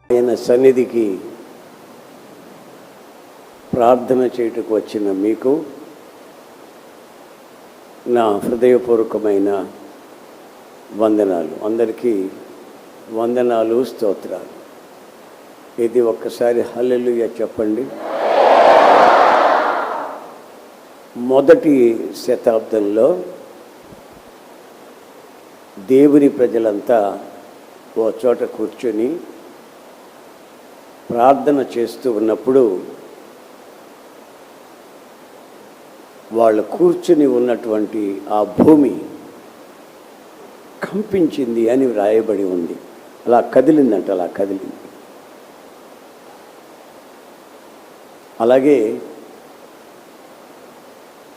ఆయన సన్నిధికి ప్రార్థన చేయుటకు వచ్చిన మీకు నా హృదయపూర్వకమైన వందనాలు. అందరికీ వందనాలు, స్తోత్రాలు. ఇది ఒక్కసారి హల్లెలూయా చెప్పండి. మొదటి శతాబ్దంలో దేవుని ప్రజలంతా ఓ చోట కూర్చొని ప్రార్థన చేస్తూ ఉన్నప్పుడు వాళ్ళు కూర్చుని ఉన్నటువంటి ఆ భూమి కంపించింది అని వ్రాయబడి ఉంది. అలా కదిలిందంట, అలా కదిలింది. అలాగే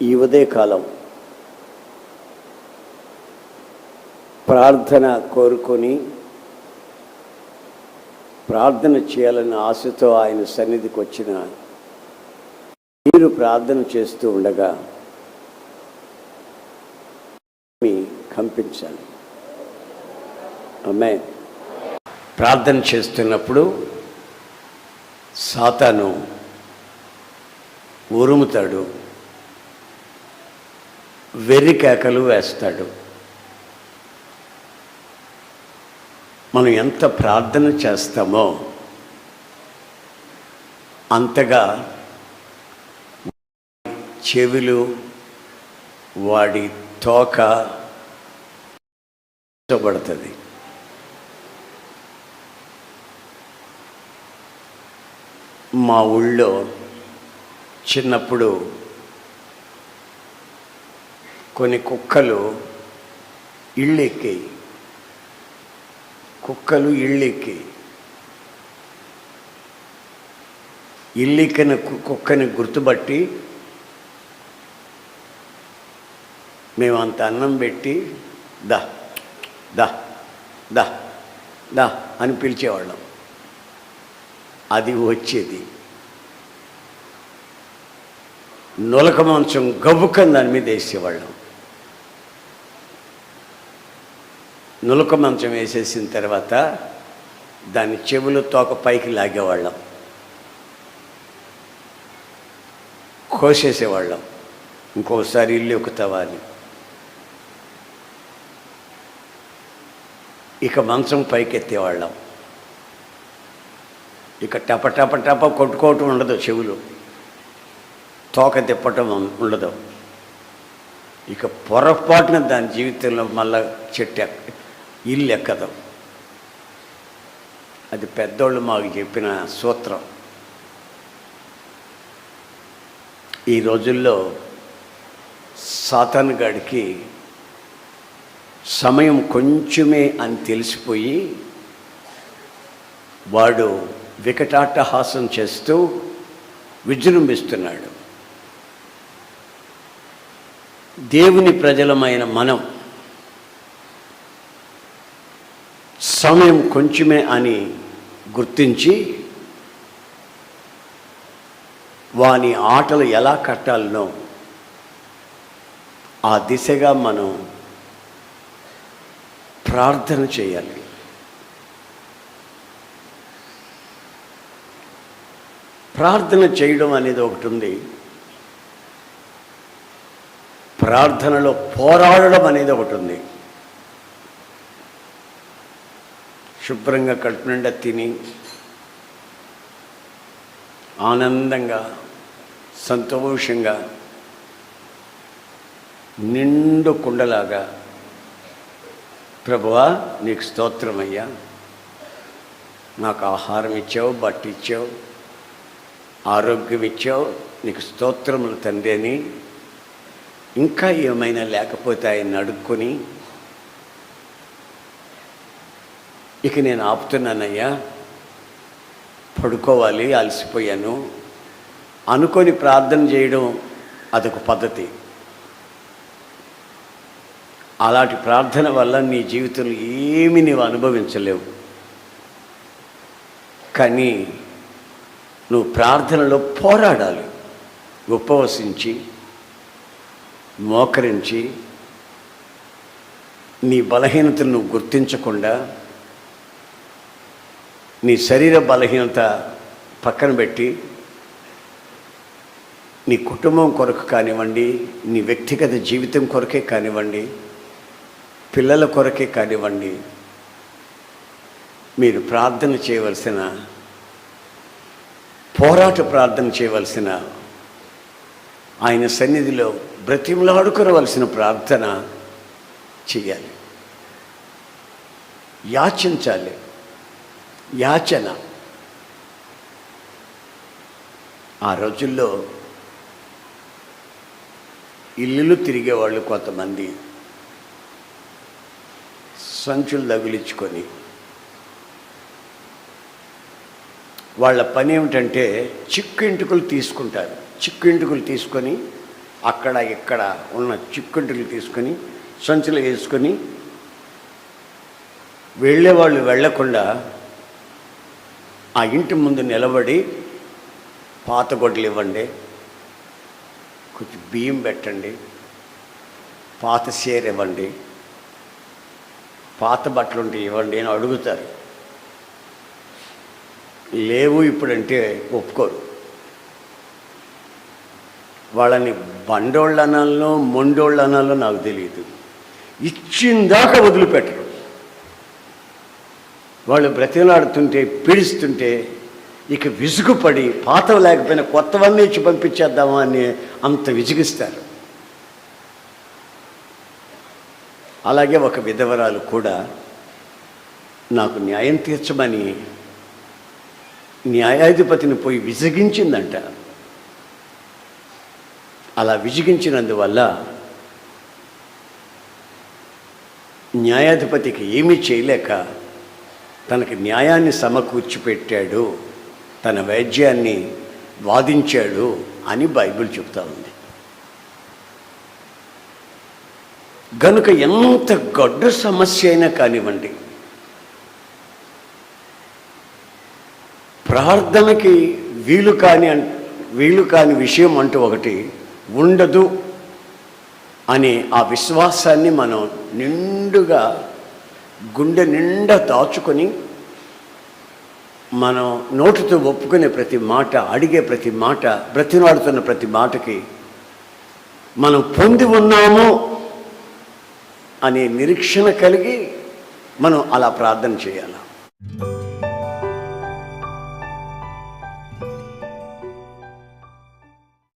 ఈ ఉదయకాలం ప్రార్థన కోరుకొని ప్రార్థన చేయాలన్న ఆశతో ఆయన సన్నిధికి వచ్చిన మీరు ప్రార్థన చేస్తూ ఉండగా మీ కంపించాలి. ఆమేన్. ప్రార్థన చేస్తున్నప్పుడు సాతాను ఉరుముతాడు, వెర్రి కేకలు వేస్తాడు. మనం ఎంత ప్రార్థన చేస్తామో అంతగా చెవులు, వాడి తోక పడుతుంది. మా ఊళ్ళో చిన్నప్పుడు కొన్ని కుక్కలు ఇళ్ళు ఎక్కాయి. ఇల్లెక్కిన కుక్కని గుర్తుపట్టి మేము అంత అన్నం పెట్టి దా దా దా దా అని పిలిచేవాళ్ళం. అది వచ్చేది. నులక మంచం గబుక్కని దాని మీద వేసేవాళ్ళం. నులక మంచం వేసేసిన తర్వాత దాని చెవులు తోక పైకి లాగేవాళ్ళం, కోసేసేవాళ్ళం. ఇంకోసారి ఇల్లు ఎక్కుతావా అని. ఇక మంచం పైకి ఎత్తేవాళ్ళం. ఇక టప టప టప కొట్టుకోవటం ఉండదు, చెవులు తోక తిప్పటం ఉండదు. ఇక పొరపాటున దాని జీవితంలో మళ్ళా ఇల్లు ఎక్కదు. అది పెద్దోళ్ళు మాకు చెప్పిన సూత్రం. ఈ రోజుల్లో సాతాను గాడికి సమయం కొంచెమే అని తెలిసిపోయి వాడు వికటాట్టహాసం చేస్తూ విజృంభిస్తున్నాడు. దేవుని ప్రజలమైన మనం సమయం కొంచెమే అని గుర్తించి వాని ఆటలు ఎలా కట్టాలనో ఆ దిశగా మనం ప్రార్థన చేయాలి. ప్రార్థన చేయడం అనేది ఒకటి ఉంది, ప్రార్థనలో పోరాడడం అనేది ఒకటి ఉంది. శుభ్రంగా కడుపు నిండా తిని ఆనందంగా సంతోషంగా నిండు కుండలాగా, ప్రభువా నీకు స్తోత్రమయ్యా, నాకు ఆహారం ఇచ్చావు, బట్ట ఇచ్చావు, ఆరోగ్యం ఇచ్చావు, నీకు స్తోత్రములు తండ్రి అని ఇంకా ఏమైనా లేకపోతే ఆయన అడుక్కొని ఇక నేను ఆపుతున్నానయ్యా, పడుకోవాలి, అలసిపోయాను అనుకొని ప్రార్థన చేయడం అదొక పద్ధతి. అలాంటి ప్రార్థన వల్ల నీ జీవితంలో ఏమీ నీవు అనుభవించలేవు. కానీ నువ్వు ప్రార్థనలో పోరాడాలి. ఉపవసించి, మోకరించి నీ బలహీనతను నువ్వు గుర్తించకుండా, నీ శరీర బలహీనత పక్కన పెట్టి, నీ కుటుంబం కొరకు కానివ్వండి, నీ వ్యక్తిగత జీవితం కొరకే కానివ్వండి, పిల్లల కొరకే కానివ్వండి, మీరు ప్రార్థన చేయవలసిన, పోరాట ప్రార్థన చేయవలసిన, ఆయన సన్నిధిలో బ్రతిమలాడుకోవలసిన ప్రార్థన చెయ్యాలి, యాచించాలి. యాచన. ఆ రోజుల్లో ఇల్లులు తిరిగేవాళ్ళు కొంతమంది సంచులు తగిలించుకొని, వాళ్ళ పని ఏమిటంటే చిక్కు ఇంటుకలు తీసుకుంటారు. చిక్కు ఇంటుకలు తీసుకొని అక్కడ ఇక్కడ ఉన్న చిక్కు ఇంటుకలు తీసుకొని సంచులు వేసుకొని, వెళ్ళేవాళ్ళు వెళ్ళకుండా ఆ ఇంటి ముందు నిలబడి, పాత గొడ్డలు ఇవ్వండి, కొంచెం బియ్యం పెట్టండి, పాత చీర ఇవ్వండి, పాత బట్టలు ఉంటే ఇవ్వండి అని అడుగుతారు. లేవు ఇప్పుడంటే ఒప్పుకోరు. వాళ్ళని బండోళ్ళు అనాలో మొండోళ్ళు అనాలో నాకు తెలియదు. ఇచ్చిందాకా వదిలిపెట్టరు. వాళ్ళు బ్రతిలాడుతుంటే, పీడిస్తుంటే ఇక విసుగుపడి పాతవి లేకపోయినా కొత్తవన్నీ ఇచ్చి పంపించేద్దామా అని అంత విసిగిస్తారు. అలాగే ఒక విధవరాలు కూడా నాకు న్యాయం తీర్చమని న్యాయాధిపతిని పోయి విసిగించిందంట. అలా విసిగించినందువల్ల న్యాయాధిపతికి ఏమీ చేయలేక తనకి న్యాయాన్ని సమకూర్చి పెట్టాడు, తన వైద్యాన్ని వాదించాడు అని బైబిల్ చెప్తా ఉంది. గనుక ఎంత గొడ్డ సమస్య అయినా కానివ్వండి, ప్రార్థనకి వీలు కాని విషయం అంటూ ఒకటి ఉండదు అనే ఆ విశ్వాసాన్ని మనం నిండుగా గుండె నిండా దాచుకొని, మనం నోటితో ఒప్పుకునే ప్రతి మాట, అడిగే ప్రతి మాట, బ్రతిమాడుతున్న ప్రతి మాటకి మనం పొంది ఉన్నాము అనే నిరీక్షణ కలిగి మనం అలా ప్రార్థన చేయాలి.